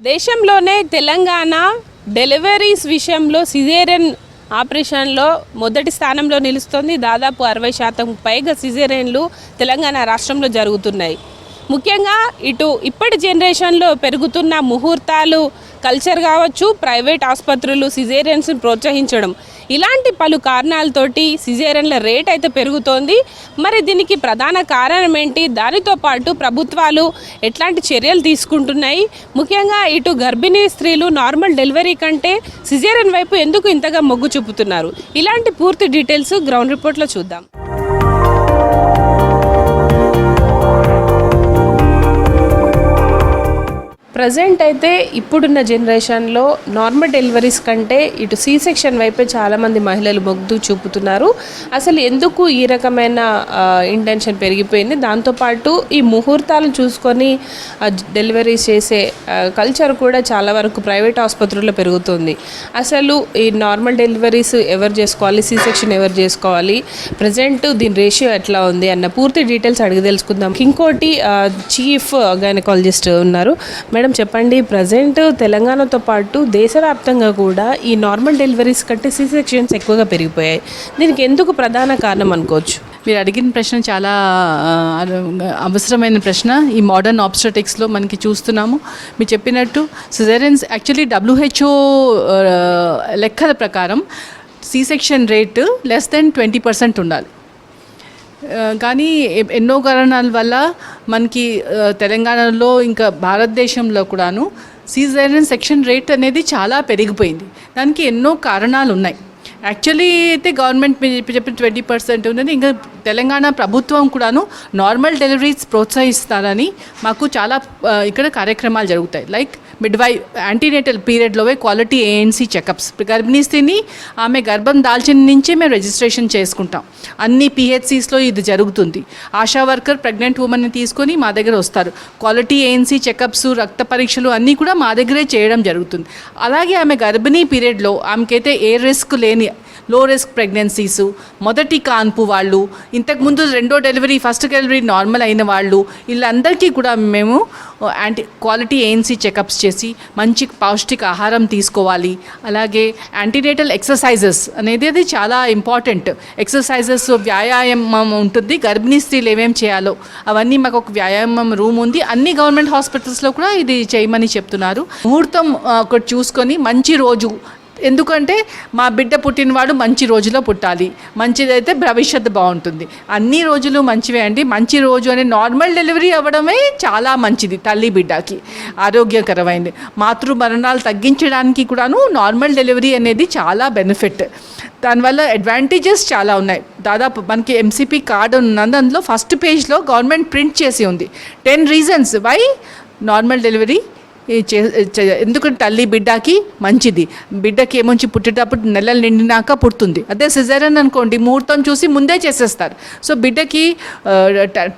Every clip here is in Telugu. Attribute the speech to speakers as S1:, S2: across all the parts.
S1: దేశంలోనే తెలంగాణ డెలివరీస్ విషయంలో సిజేరియన్ ఆపరేషన్లో మొదటి స్థానంలో నిలుస్తుంది. దాదాపు 60% పైగా సిజేరియన్లు తెలంగాణ రాష్ట్రంలో జరుగుతున్నాయి. ముఖ్యంగా ఇప్పటి జనరేషన్లో పెరుగుతున్న ముహూర్తాలు కల్చర్ కావచ్చు, ప్రైవేట్ ఆసుపత్రులు సిజేరియన్స్ని ప్రోత్సహించడం, ఇలాంటి పలు కారణాలతోటి సిజేరియన్ల రేట్ అయితే పెరుగుతోంది. మరి దీనికి ప్రధాన కారణం ఏంటి? దానితో పాటు ప్రభుత్వాలు ఎట్లాంటి చర్యలు తీసుకుంటున్నాయి? ముఖ్యంగా గర్భిణీ స్త్రీలు నార్మల్ డెలివరీ కంటే సిజేరియన్ వైపు ఎందుకు ఇంతగా మొగ్గు చూపుతున్నారు? ఇలాంటి పూర్తి డీటెయిల్స్ గ్రౌండ్ రిపోర్ట్లో చూద్దాం. ప్రజెంట్ అయితే ఇప్పుడున్న జనరేషన్లో నార్మల్ డెలివరీస్ కంటే సి సెక్షన్ వైపే చాలామంది మహిళలు మొగ్గు చూపుతున్నారు. అసలు ఎందుకు ఈ రకమైన ఇంటెన్షన్ పెరిగిపోయింది? దాంతోపాటు ఈ ముహూర్తాలు చూసుకొని డెలివరీస్ చేసే కల్చర్ కూడా చాలా వరకు ప్రైవేట్ ఆసుపత్రుల్లో పెరుగుతుంది. అసలు ఈ నార్మల్ డెలివరీస్ ఎవరు చేసుకోవాలి, సి సెక్షన్ ఎవరు చేసుకోవాలి, ప్రజెంట్ దీని రేషియో ఎట్లా ఉంది అన్న పూర్తి డీటెయిల్స్ అడిగి తెలుసుకుందాం. ఇంకోటి చీఫ్ గైనకాలజిస్ట్ ఉన్నారు. మేడం చెప్పండి, ప్రజెంట్ తెలంగాణతో పాటు దేశవ్యాప్తంగా కూడా ఈ నార్మల్ డెలివరీస్ కంటే సి సెక్షన్స్ ఎక్కువగా పెరిగిపోయాయి. దీనికి ఎందుకు ప్రధాన కారణం అనుకోవచ్చు?
S2: మీరు అడిగిన ప్రశ్న చాలా అవసరమైన ప్రశ్న. ఈ మోడర్న్ ఆబ్స్టెటిక్స్లో మనకి చూస్తున్నాము. మీరు చెప్పినట్టు సిజేరియన్స్ యాక్చువల్లీ WHO లెక్కల ప్రకారం సి సెక్షన్ రేటు <20% ఉండాలి. కానీ ఎన్నో కారణాల వల్ల మనకి తెలంగాణలో ఇంకా భారతదేశంలో కూడాను సిజేరియన్ సెక్షన్ రేట్ అనేది చాలా పెరిగిపోయింది. దానికి ఎన్నో కారణాలు ఉన్నాయి. యాక్చువల్లీ అయితే గవర్నమెంట్ చెప్పిన 20% ఉన్నది. ఇంకా తెలంగాణ ప్రభుత్వం కూడాను నార్మల్ డెలివరీస్ ప్రోత్సహిస్తారని మాకు చాలా ఇక్కడ కార్యక్రమాలు జరుగుతాయి. లైక్ యాంటీనేటల్ పీరియడ్లోవే క్వాలిటీ ANC చెకప్స్. గర్భిణీ స్త్రీని ఆమె గర్భం దాల్చిన నుంచే మేము రిజిస్ట్రేషన్ చేసుకుంటాం. అన్ని PHCస్లో ఇది జరుగుతుంది. ఆశా వర్కర్ ప్రెగ్నెంట్ ఉమెన్ని తీసుకొని మా దగ్గర వస్తారు. క్వాలిటీ ANC చెకప్స్, రక్త పరీక్షలు అన్నీ కూడా మా దగ్గరే చేయడం జరుగుతుంది. అలాగే ఆమె గర్భిణీ పీరియడ్లో ఆమెకైతే ఏ రిస్క్ లేని లో రిస్క్ ప్రెగ్నెన్సీసు, మొదటి కాన్పు వాళ్ళు, ఇంతకుముందు రెండో డెలివరీ, ఫస్ట్ డెలివరీ నార్మల్ అయిన వాళ్ళు, వీళ్ళందరికీ కూడా మేము క్వాలిటీ ANC చెకప్స్ చేసి మంచి పౌష్టిక ఆహారం తీసుకోవాలి. అలాగే యాంటీనేటల్ ఎక్సర్సైజెస్ అనేది అది చాలా ఇంపార్టెంట్. ఎక్సర్సైజెస్, వ్యాయామం ఉంటుంది. గర్భిణీ స్త్రీలు ఏమేమి చేయాలో అవన్నీ మాకు ఒక వ్యాయామం రూమ్ ఉంది. అన్ని గవర్నమెంట్ హాస్పిటల్స్లో కూడా ఇది చేయమని చెప్తున్నారు. ముహూర్తం ఒకటి చూసుకొని మంచి రోజు, ఎందుకంటే మా బిడ్డ పుట్టినవాడు మంచి రోజులో పుట్టాలి, మంచిదైతే భవిష్యత్తు బాగుంటుంది. అన్ని రోజులు మంచివే అండి. మంచి రోజు అనే నార్మల్ డెలివరీ అవ్వడమే చాలా మంచిది. తల్లి బిడ్డకి ఆరోగ్యకరమైనది. మాతృ మరణాలు తగ్గించడానికి కూడాను నార్మల్ డెలివరీ అనేది చాలా బెనిఫిట్. దానివల్ల అడ్వాంటేజెస్ చాలా ఉన్నాయి. దాదాపు మనకి MCP కార్డు ఉన్నది. అందులో ఫస్ట్ పేజ్లో గవర్నమెంట్ ప్రింట్ చేసి ఉంది 10 reasons వై నార్మల్ డెలివరీ ఎందుకంటే తల్లి బిడ్డకి మంచిది. బిడ్డకి ఏమొచ్చి పుట్టేటప్పుడు నెలలు నిండినాక పుడుతుంది. అదే సిజేరియన్ అనుకోండి, ముహూర్తం చూసి ముందే చేసేస్తారు. సో బిడ్డకి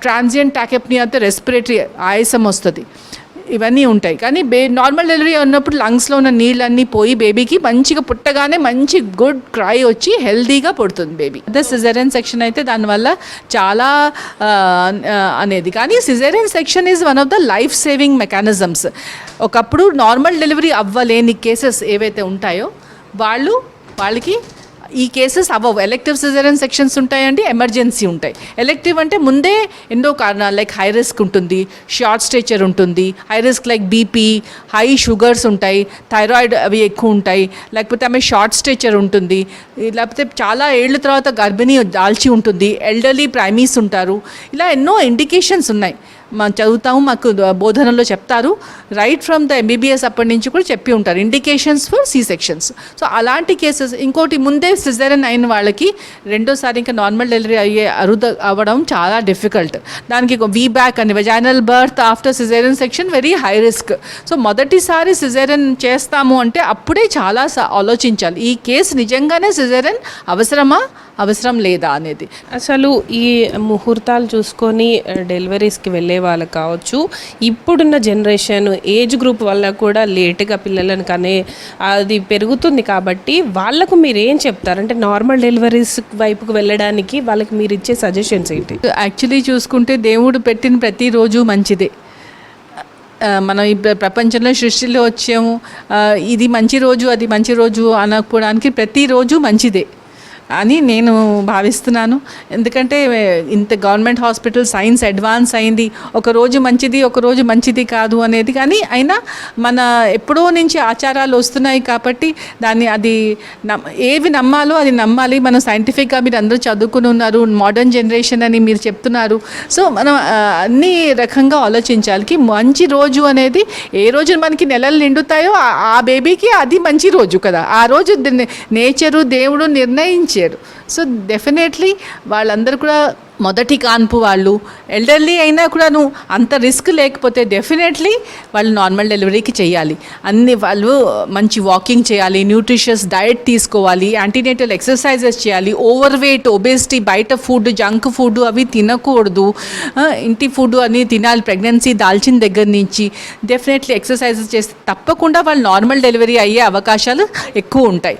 S2: ట్రాన్సియంట్ టాకెప్నియా అంటే రెస్పిరేటరీ ఆయాసం వస్తుంది, ఇవన్నీ ఉంటాయి. కానీ నార్మల్ డెలివరీ ఉన్నప్పుడు లంగ్స్లో ఉన్న నీళ్ళన్నీ పోయి బేబీకి మంచిగా పుట్టగానే మంచి గుడ్ క్రై వచ్చి హెల్దీగా పుడుతుంది బేబీ. అదే సిజేరియన్ సెక్షన్ అయితే దానివల్ల చాలా అనేది. కానీ caesarean section is one of the life saving mechanisms. ఒకప్పుడు నార్మల్ డెలివరీ అవ్వలేని కేసెస్ ఏవైతే ఉంటాయో వాళ్ళకి ఈ కేసెస్ అవ్వవు. ఎలెక్టివ్ సిజేరియన్ సెక్షన్స్ ఉంటాయండి, ఎమర్జెన్సీ ఉంటాయి. ఎలెక్టివ్ అంటే ముందే ఎన్నో కారణాలు, లైక్ హై రిస్క్ ఉంటుంది, షార్ట్ స్టేచర్ ఉంటుంది, high risk like BP, high sugars ఉంటాయి, థైరాయిడ్ అవి ఎక్కువ ఉంటాయి, లేకపోతే ఆమె షార్ట్ స్టేచర్ ఉంటుంది, లేకపోతే చాలా ఏళ్ళ తర్వాత గర్భిణీ దాల్చి ఉంటుంది, ఎల్డర్లీ ప్రైమీస్ ఉంటారు. ఇలా ఎన్నో ఇండికేషన్స్ ఉన్నాయి. మనం చదువుతాము, మాకు బోధనలో చెప్తారు. రైట్ ఫ్రమ్ ద MBBS అప్పటి నుంచి కూడా చెప్పి ఉంటారు indications for C sections. So అలాంటి కేసెస్. ఇంకోటి, ముందే సిజేరియన్ అయిన వాళ్ళకి రెండోసారి ఇంకా నార్మల్ డెలివరీ అవ్వడం చాలా డిఫికల్ట్. దానికి VBAC అని, vaginal birth after caesarean section, very high risk. So మొదటిసారి సిజేరియన్ చేస్తాము అంటే అప్పుడే చాలా ఆలోచించాలి, ఈ కేసు నిజంగానే సిజేరియన్ అవసరం లేదా అనేది.
S1: అసలు ఈ ముహూర్తాలు చూసుకొని డెలివరీస్కి వెళ్ళే వాళ్ళకి కావచ్చు, ఇప్పుడున్న జనరేషన్ ఏజ్ గ్రూప్ వల్ల కూడా లేటుగా పిల్లలను కానీ అది పెరుగుతుంది. కాబట్టి వాళ్ళకు మీరు ఏం చెప్తారు? అంటే నార్మల్ డెలివరీస్ వైపుకు వెళ్ళడానికి వాళ్ళకి మీరు ఇచ్చే సజెషన్స్ ఏంటి?
S2: యాక్చువల్లీ చూసుకుంటే దేవుడు పెట్టిన ప్రతిరోజు మంచిదే. మనం ఈ ప్రపంచంలో సృష్టిలో వచ్చాము, ఇది మంచి రోజు అది మంచి రోజు అనకపోవడానికి ప్రతిరోజు మంచిదే అని నేను భావిస్తున్నాను. ఎందుకంటే ఇంత గవర్నమెంట్ హాస్పిటల్ సైన్స్ అడ్వాన్స్ అయింది, ఒకరోజు మంచిది ఒకరోజు మంచిది కాదు అనేది. కానీ అయినా మన ఎప్పుడో నుంచి ఆచారాలు వస్తున్నాయి కాబట్టి దాన్ని అది ఏవి నమ్మాలో అది నమ్మాలి. మనం సైంటిఫిక్గా మీరు అందరూ చదువుకుని ఉన్నారు, మోడర్న్ జనరేషన్ అని మీరు చెప్తున్నారు. సో మనం అన్ని రకంగా ఆలోచించాలి. మంచి రోజు అనేది ఏ రోజు మనకి నెలలు నిండుతాయో ఆ బేబీకి అది మంచి రోజు కదా. ఆ రోజు నేచరు దేవుడు నిర్ణయించారు. సో డెఫినెట్లీ వాళ్ళందరూ కూడా మొదటి కాన్పు వాళ్ళు ఎల్డర్లీ అయినా కూడాను అంత రిస్క్ లేకపోతే డెఫినెట్లీ వాళ్ళు నార్మల్ డెలివరీకి చేయాలి. అన్ని వాళ్ళు మంచి వాకింగ్ చేయాలి, న్యూట్రిషియస్ డైట్ తీసుకోవాలి, యాంటీనేటల్ ఎక్సర్సైజెస్ చేయాలి. ఓవర్ వెయిట్, ఒబేసిటీ, బయట ఫుడ్, జంక్ ఫుడ్ అవి తినకూడదు. ఇంటి ఫుడ్ అని తినాలి. ప్రెగ్నెన్సీ దాల్చిన దగ్గర నుంచి డెఫినెట్లీ ఎక్సర్సైజెస్ చేస్తే తప్పకుండా వాళ్ళు నార్మల్ డెలివరీ అయ్యే అవకాశాలు ఎక్కువ ఉంటాయి.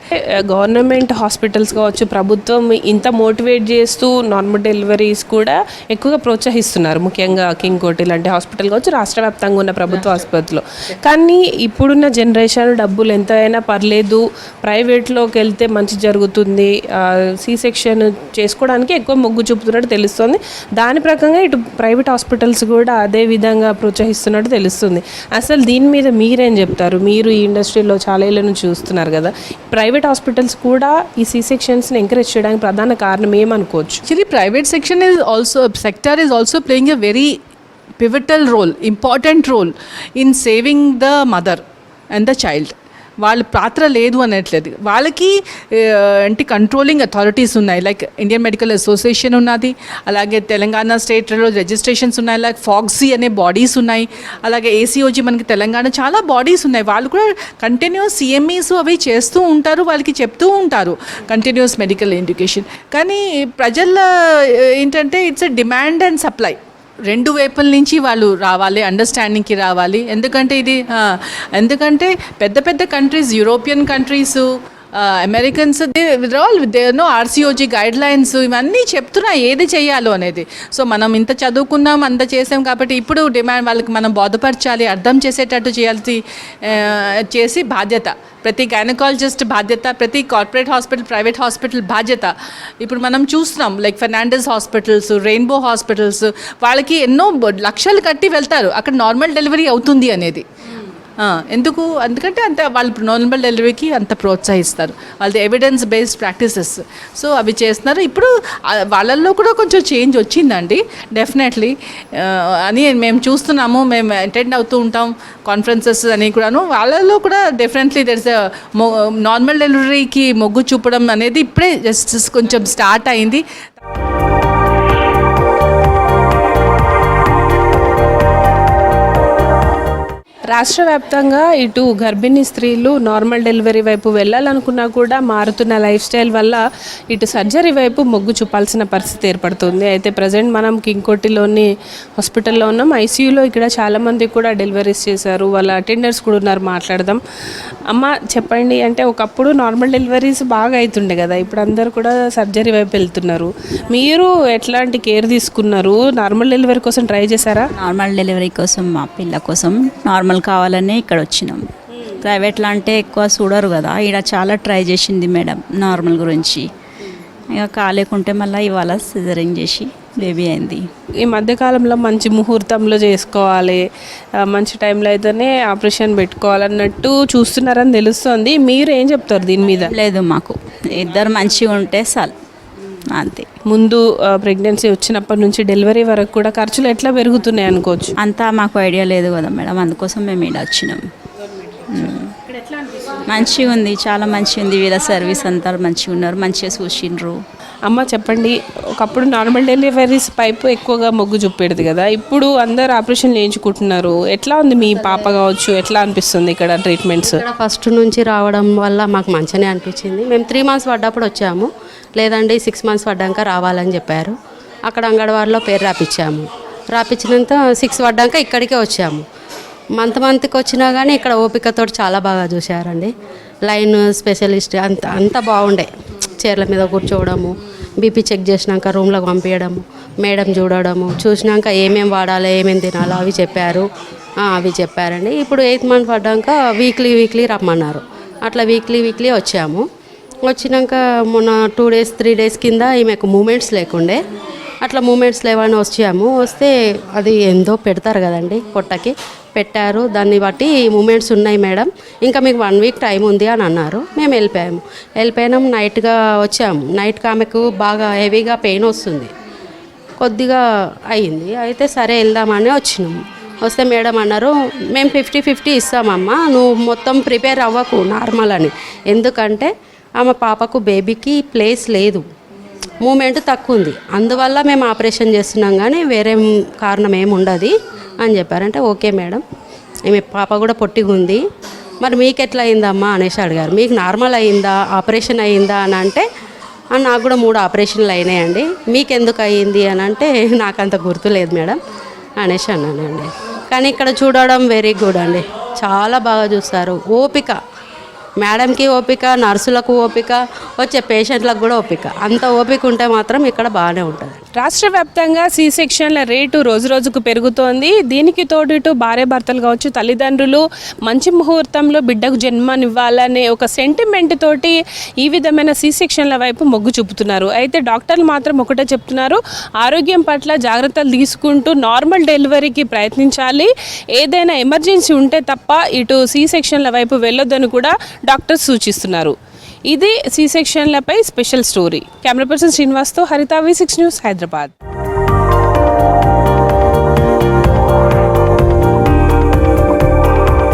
S1: గవర్నమెంట్ హాస్పిటల్స్ కావచ్చు, ప్రభుత్వం ఇంత మోటివేట్ చేస్తూ నార్మల్ డెలివరీస్ కూడా ఎక్కువగా ప్రోత్సహిస్తున్నారు. ముఖ్యంగా కింగ్ కోటి లాంటి హాస్పిటల్ కావచ్చు, రాష్ట్ర వ్యాప్తంగా ఉన్న ప్రభుత్వ ఆసుపత్రిలో. కానీ ఇప్పుడున్న జనరేషన్ డబ్బులు ఎంత అయినా పర్లేదు, ప్రైవేట్లోకి వెళ్తే మంచి జరుగుతుంది, సి సెక్షన్ చేసుకోవడానికి ఎక్కువ మొగ్గు చూపుతున్నట్టు తెలుస్తుంది. దాని ప్రకారంగా ఇటు ప్రైవేట్ హాస్పిటల్స్ కూడా అదే విధంగా ప్రోత్సహిస్తున్నట్టు తెలుస్తుంది. అసలు దీని మీద మీరేం చెప్తారు? మీరు ఈ ఇండస్ట్రీలో చాలా ఏళ్ళ నుంచి చూస్తున్నారు కదా, ప్రైవేట్ హాస్పిటల్స్ కూడా ఈ సి సెక్షన్స్ని ఎంకరేజ్ చేయడానికి ప్రధాన కారణం ఏమనుకోవచ్చు?
S2: Actually, private sector is also playing a very pivotal role, important role in saving the mother and the child. వాళ్ళ పాత్ర లేదు అనట్లేదు. వాళ్ళకి అంటే కంట్రోలింగ్ అథారిటీస్ ఉన్నాయి, లైక్ ఇండియన్ మెడికల్ అసోసియేషన్ ఉన్నది, అలాగే తెలంగాణ స్టేట్లో రిజిస్ట్రేషన్స్ ఉన్నాయి, లైక్ ఫాక్సీ అనే బాడీస్ ఉన్నాయి, అలాగే ఏసీఓజీ మనకి తెలంగాణ చాలా బాడీస్ ఉన్నాయి. వాళ్ళు కూడా కంటిన్యూస్ సిఎంఈస్ అవి చేస్తూ ఉంటారు, వాళ్ళకి చెప్తూ ఉంటారు కంటిన్యూస్ మెడికల్ ఎడ్యుకేషన్. కానీ ప్రజల ఏంటంటే it's a demand and supply, రెండు వైపుల నుంచి వాళ్ళు రావాలి, అండర్స్టాండింగ్కి రావాలి. ఎందుకంటే పెద్ద పెద్ద countries, European countries, Americans, they know RCOG guidelines ఇవన్నీ చెప్తున్నాయి ఏది చేయాలో అనేది. సో మనం ఇంత చదువుకున్నాం, అంత చేసాం కాబట్టి ఇప్పుడు డిమాండ్ వాళ్ళకి మనం బోధపరచాలి, అర్థం చేసేటట్టు చేసి బాధ్యత ప్రతి గైనకాలజిస్ట్ బాధ్యత, ప్రతి కార్పొరేట్ హాస్పిటల్, ప్రైవేట్ హాస్పిటల్ బాధ్యత. ఇప్పుడు మనం చూస్తున్నాం like Fernandes hospitals, rainbow hospitals, వాళ్ళకి ఎన్నో లక్షలు కట్టి వెళ్తారు అక్కడ నార్మల్ డెలివరీ అవుతుంది అనేది. ఎందుకంటే అంత వాళ్ళు నార్మల్ డెలివరీకి అంత ప్రోత్సహిస్తారు, వాళ్ళది ఎవిడెన్స్ బేస్డ్ ప్రాక్టీసెస్. సో అవి చేస్తున్నారు. ఇప్పుడు వాళ్ళల్లో కూడా కొంచెం చేంజ్ వచ్చిందండి డెఫినెట్లీ అని మేము చూస్తున్నాము. మేము అటెండ్ అవుతూ ఉంటాం కాన్ఫరెన్సెస్ అని కూడాను. వాళ్ళల్లో కూడా డెఫినెట్లీ దెర్ ఇస్ నార్మల్ డెలివరీకి మొగ్గు చూపడం అనేది ఇప్పుడే జస్ట్ కొంచెం స్టార్ట్ అయింది.
S1: రాష్ట్ర వ్యాప్తంగా ఇటు గర్భిణీ స్త్రీలు నార్మల్ డెలివరీ వైపు వెళ్ళాలనుకున్నా కూడా మారుతున్న లైఫ్ స్టైల్ వల్ల ఇటు సర్జరీ వైపు మొగ్గు చూపాల్సిన పరిస్థితి ఏర్పడుతుంది. అయితే ప్రజెంట్ మనం కింగ్ కోటిలోని హాస్పిటల్లో ఉన్నాం. ఐసీయూలో ఇక్కడ చాలామంది కూడా డెలివరీస్ చేశారు, వాళ్ళ అటెండర్స్ కూడా ఉన్నారు. మాట్లాడదాం. అమ్మ చెప్పండి, అంటే ఒకప్పుడు నార్మల్ డెలివరీస్ బాగా అవుతుండే కదా, ఇప్పుడు అందరు కూడా సర్జరీ వైపు వెళ్తున్నారు. మీరు ఎట్లాంటి కేర్ తీసుకున్నారు? నార్మల్ డెలివరీ కోసం ట్రై చేశారా?
S3: నార్మల్ డెలివరీ కోసం మా పిల్ల కోసం నార్మల్ కావాలని ఇక్కడ వచ్చినాం. ప్రైవేట్లో అంటే ఎక్కువ చూడరు కదా, ఇక్కడ చాలా ట్రై చేసింది మేడం నార్మల్ గురించి. ఇక కాలేకుంటే మళ్ళీ ఇవాళ సిజరింగ్ చేసి బేబీ అయింది.
S1: ఈ మధ్యకాలంలో మంచి ముహూర్తంలో చేసుకోవాలి, మంచి టైంలో అయితేనే ఆపరేషన్ పెట్టుకోవాలన్నట్టు చూస్తున్నారని తెలుస్తుంది. మీరు ఏం చెప్తారు దీని మీద?
S3: లేదు, మాకు ఇద్దరు మంచిగా ఉంటే చాలు అంతే.
S1: ముందు ప్రెగ్నెన్సీ వచ్చినప్పటి నుంచి డెలివరీ వరకు కూడా ఖర్చులు ఎట్లా పెరుగుతున్నాయి అనుకోవచ్చు?
S3: అంతా మాకు ఐడియా లేదు కదా మేడం, అందుకోసం మేము ఇక్కడ వచ్చినాం. మంచిగా ఉంది, చాలా మంచిగా ఉంది. వీళ్ళ సర్వీస్ అంతా మంచిగా ఉన్నారు, మంచిగా చూసిండ్రు.
S1: అమ్మ చెప్పండి, ఒకప్పుడు నార్మల్ డెలివరీస్ పైపు ఎక్కువగా మొగ్గు చూపేది కదా, ఇప్పుడు అందరు ఆపరేషన్ చేయించుకుంటున్నారు. ఎట్లా ఉంది మీ పాప కావచ్చు, ఎట్లా అనిపిస్తుంది ఇక్కడ ట్రీట్మెంట్స్?
S4: ఇక్కడ ఫస్ట్ నుంచి రావడం వల్ల మాకు మంచిగానే అనిపించింది. మేము 3 months పడ్డప్పుడు వచ్చాము, లేదండి 6 months పడ్డాక రావాలని చెప్పారు. అక్కడ అంగన్వాడీలో పేరు రాపించినంత 6 పడ్డాక ఇక్కడికే వచ్చాము. మంత్కి వచ్చినా కానీ ఇక్కడ ఓపికతో చాలా బాగా చూశారండి. లైన్ స్పెషలిస్ట్ అంత బాగుండే. చైర్ల మీద కూర్చోవడము, బీపీ చెక్ చేసినాక రూమ్లోకి పంపించడము, మేడం చూడడము, చూసినాక ఏమేమి వాడాలి ఏమేమి తినాలి అవి చెప్పారు. అవి చెప్పారండి. ఇప్పుడు 8th మంత్ పడ్డాక వీక్లీ రమ్మన్నారు. అట్లా వీక్లీ వచ్చాము. వచ్చినాక మొన్న 2 డేస్ 3 డేస్ కింద ఈమెకు మూమెంట్స్ లేకుండే, అట్లా మూమెంట్స్ లేవని వస్తే అది ఎంతో పెడతారు కదండి పొట్టకి, పెట్టారు. దాన్ని బట్టి మూమెంట్స్ ఉన్నాయి మేడం, ఇంకా మీకు 1 వీక్ టైం ఉంది అని అన్నారు. మేము వెళ్ళిపోయినాం. నైట్గా వచ్చాము. నైట్కి ఆమెకు బాగా హెవీగా పెయిన్ వస్తుంది, కొద్దిగా అయ్యింది. అయితే సరే వెళ్దామని వచ్చినాము. వస్తే మేడం అన్నారు, మేము 50-50 ఇస్తామమ్మా, నువ్వు మొత్తం ప్రిపేర్ అవ్వకు నార్మల్ అని. ఎందుకంటే ఆమె పాపకు బేబీకి ప్లేస్ లేదు, మూమెంట్ తక్కువ ఉంది, అందువల్ల మేము ఆపరేషన్ చేస్తున్నాం కానీ వేరే కారణం ఏమి ఉండదు అని చెప్పారంటే ఓకే మేడం, ఈమె పాప కూడా పొట్టిగా ఉంది, మరి మీకు ఎట్లా అయిందమ్మా అనేసి అడిగారు. మీకు నార్మల్ అయిందా ఆపరేషన్ అయిందా అని అంటే నాకు కూడా 3 ఆపరేషన్లు అయినాయండి, మీకు ఎందుకు అయ్యింది అని అంటే నాకు అంత గుర్తులేదు మేడం అనేసి అన్నానండి. కానీ ఇక్కడ చూడడం వెరీ గుడ్ అండి, చాలా బాగా చూస్తారు. ఓపిక, మేడంకి ఓపిక, నర్సులకు ఓపిక, వచ్చే పేషెంట్లకు కూడా ఓపిక. అంత ఓపిక ఉంటే మాత్రం ఇక్కడ బాగానే ఉంటుంది.
S1: రాష్ట్ర వ్యాప్తంగా సి సెక్షన్ల రేటు రోజుకు పెరుగుతోంది. దీనికి తోడు ఇటు భార్యాభర్తలు కావచ్చు, తల్లిదండ్రులు మంచి ముహూర్తంలో బిడ్డకు జన్మనివ్వాలనే ఒక సెంటిమెంట్ తోటి ఈ విధమైన సి సెక్షన్ల వైపు మొగ్గు చూపుతున్నారు. అయితే డాక్టర్లు మాత్రం ఒకటే చెప్తున్నారు, ఆరోగ్యం పట్ల జాగ్రత్తలు తీసుకుంటూ నార్మల్ డెలివరీకి ప్రయత్నించాలి, ఏదైనా ఎమర్జెన్సీ ఉంటే తప్ప ఇటు సి సెక్షన్ల వైపు వెళ్ళొద్దని కూడా డాక్టర్స్ సూచిస్తున్నారు. ఇది సి సెక్షన్లపై స్పెషల్ స్టోరీ. కెమెరా పర్సన్ శ్రీనివాస్తో హరిత, V6 న్యూస్, హైదరాబాద్.